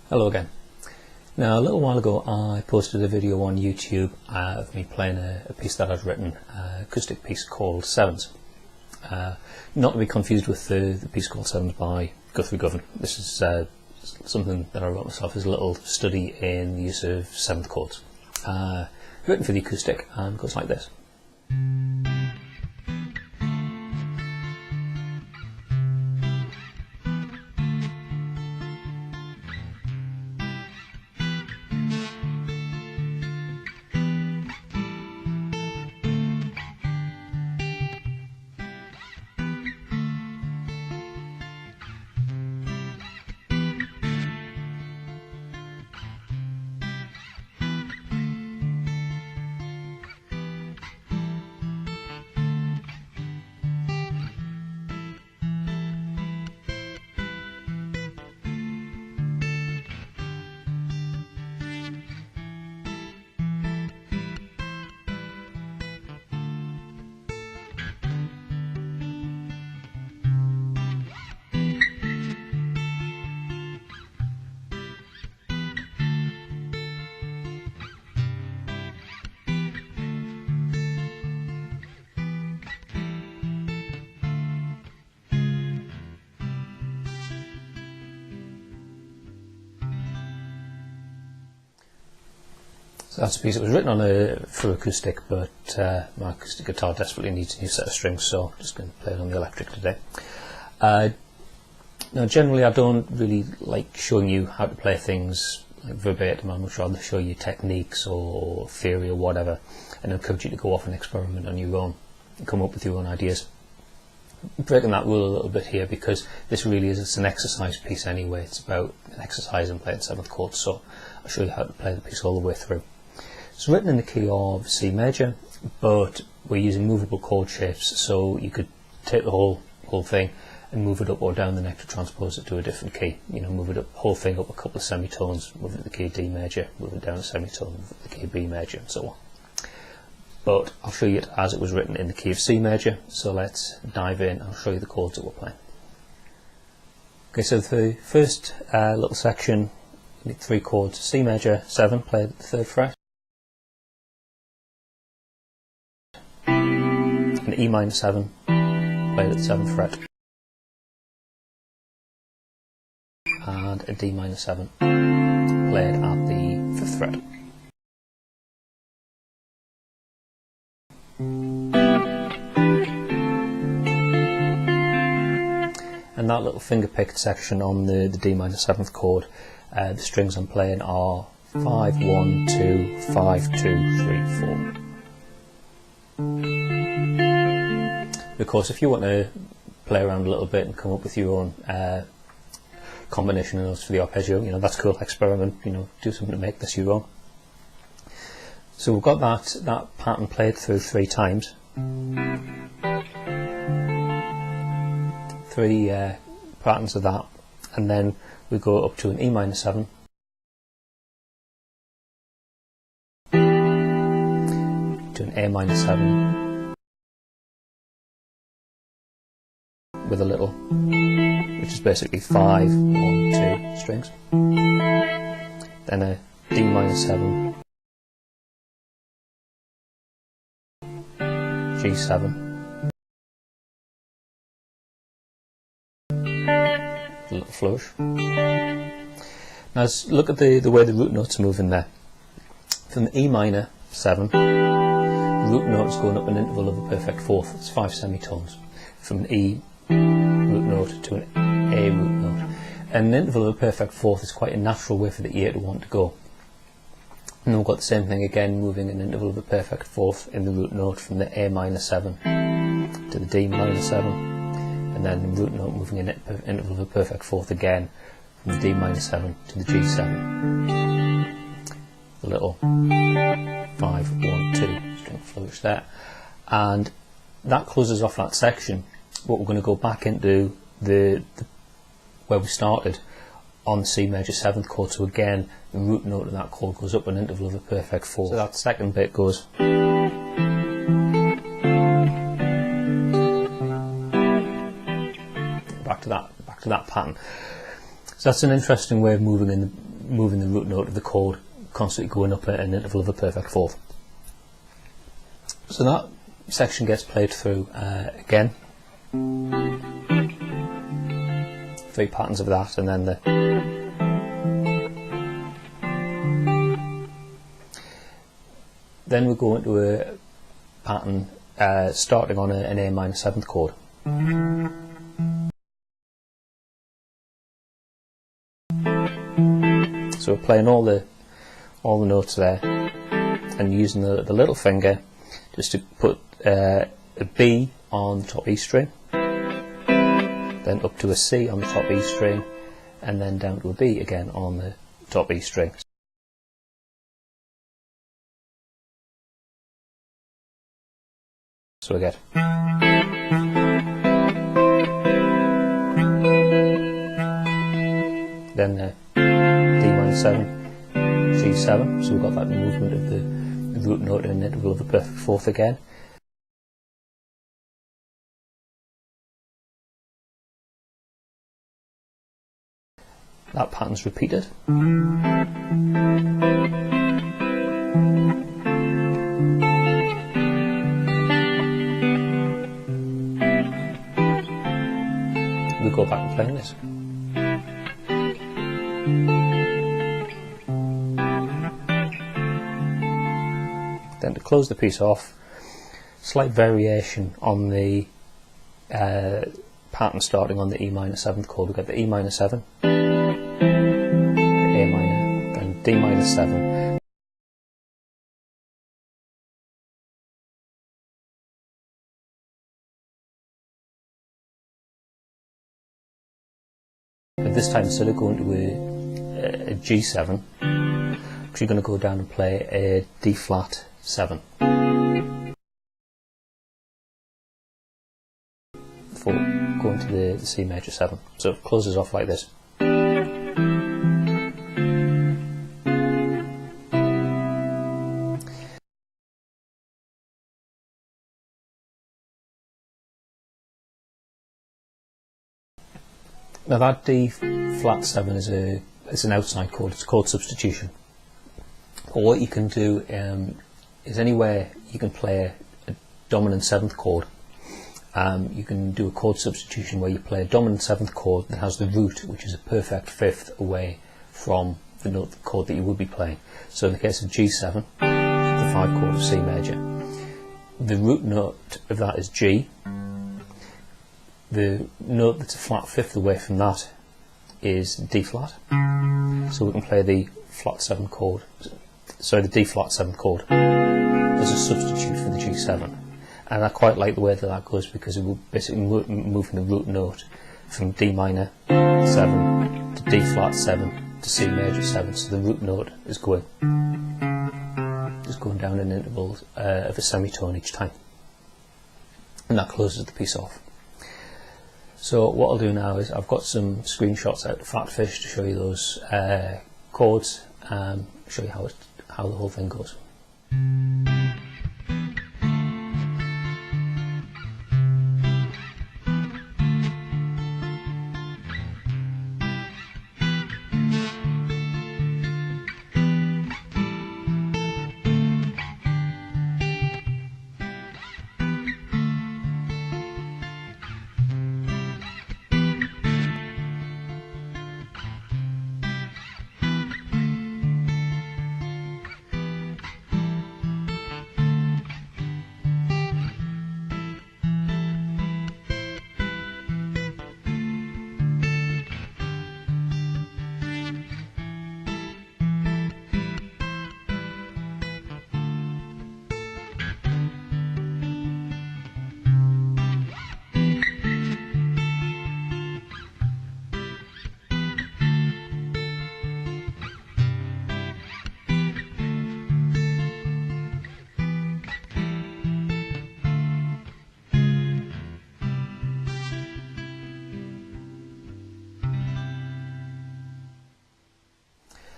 Hello again. Now, a little while ago I posted a video on YouTube of me playing a piece that I'd written, an acoustic piece called Sevens. Not to be confused with the piece called Sevens by Guthrie Govan. This is something that I wrote myself as a little study in the use of seventh chords. Written for the acoustic and goes like this. So that's a piece that was written on for acoustic, but my acoustic guitar desperately needs a new set of strings, so I'm just going to play it on the electric today. Now, generally I don't really like showing you how to play things like verbatim. I'd much rather show you techniques or theory or whatever, and encourage you to go off and experiment on your own and come up with your own ideas. I'm breaking that rule a little bit here because this really is an exercise piece anyway. It's about an exercise in playing seventh chords, so I'll show you how to play the piece all the way through. It's written in the key of C major, but we're using movable chord shapes, so you could take the whole thing and move it up or down the neck to transpose it to a different key. You know, move it up, whole thing up a couple of semitones, move it to the key D major, move it down a semitone, move it to the key B major, and so on. But I'll show you it as it was written in the key of C major, so let's dive in. I'll show you the chords that we're playing. Okay, so the first little section, you need three chords: C major 7, played at the 3rd fret, an E minor 7, played at the 7th fret, and a D minor 7, played at the 5th fret. And that little finger picked section on the D minor 7th chord, the strings I'm playing are 5, 1, 2, 5, 2, 3, 4. Of course, if you want to play around a little bit and come up with your own combination of notes for the arpeggio, you know, that's cool. Experiment, you know, do something to make this your own. So we've got that pattern played through 3 times. 3 patterns of that, and then we go up to an E minor 7, to an A minor 7, with a little, which is basically 5, 1, 2 strings, then a D minor 7, G7, a little flourish. Now let's look at the way the root notes move in there. From the E minor 7, the root note's going up an interval of a perfect fourth. It's 5 semitones. From an E root note to an A root note. And an interval of a perfect fourth is quite a natural way for the ear to want to go. And then we've got the same thing again, moving an interval of a perfect fourth in the root note from the A minor 7 to the D minor 7, and then the root note moving an interval of a perfect fourth again from the D minor 7 to the G7. The little 5, 1, 2 string flourish there. And that closes off that section. But we're going to go back into the where we started on the C major 7th chord, so again the root note of that chord goes up an interval of a perfect fourth. So that second bit goes back to that pattern. So that's an interesting way of moving in moving the root note of the chord, constantly going up an interval of a perfect fourth. So that section gets played through again. 3 patterns of that, and then then we go into a pattern starting on an A minor 7th chord. So we're playing all the notes there, and using the little finger just to put a B on the top E string, then up to a C on the top E string, and then down to a B again on the top E string. So we get then D minor 7, G7, so we've got that movement of the root note in an interval of a perfect fourth again. That pattern's repeated. We go back and play this. Then to close the piece off, slight variation on the pattern starting on the E minor 7th chord. We've got the E minor 7, the A minor, then D minor 7. But this time, instead of going to a G7, we're actually going to go down and play a D flat 7 before going to the C major 7. So it closes off like this. Now that D flat 7 is an outside chord. It's chord substitution. But what you can do is anywhere you can play a dominant 7th chord. You can do a chord substitution where you play a dominant 7th chord that has the root, which is a perfect fifth away from the note chord that you would be playing. So in the case of G7, the 5 chord of C major, the root note of that is G. The note that's a flat fifth away from that is D flat. So we can play the flat 7 chord, sorry, the D flat 7th chord as a substitute for the G7. And I quite like the way that goes, because it will basically moving the root note from D minor 7 to D flat 7 to C major 7. So the root note is going down in intervals of a semitone each time, and that closes the piece off. So what I'll do now is I've got some screenshots out of PhatPhish to show you those chords, show you how the whole thing goes.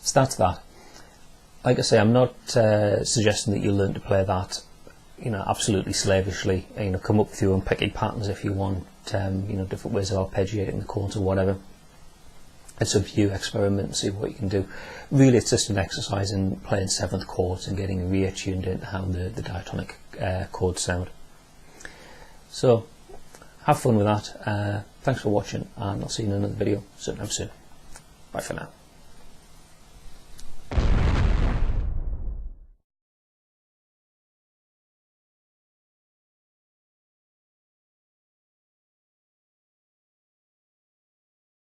So that's that. Like I say, I'm not suggesting that you learn to play that, absolutely slavishly. Come up with your own picky patterns if you want. Different ways of arpeggiating the chords or whatever. it's up to you, experiment and see what you can do. Really, it's just an exercise in playing 7th chords and getting reattuned into how the diatonic chords sound. So have fun with that. Thanks for watching, and I'll see you in another video sometime soon. Bye for now.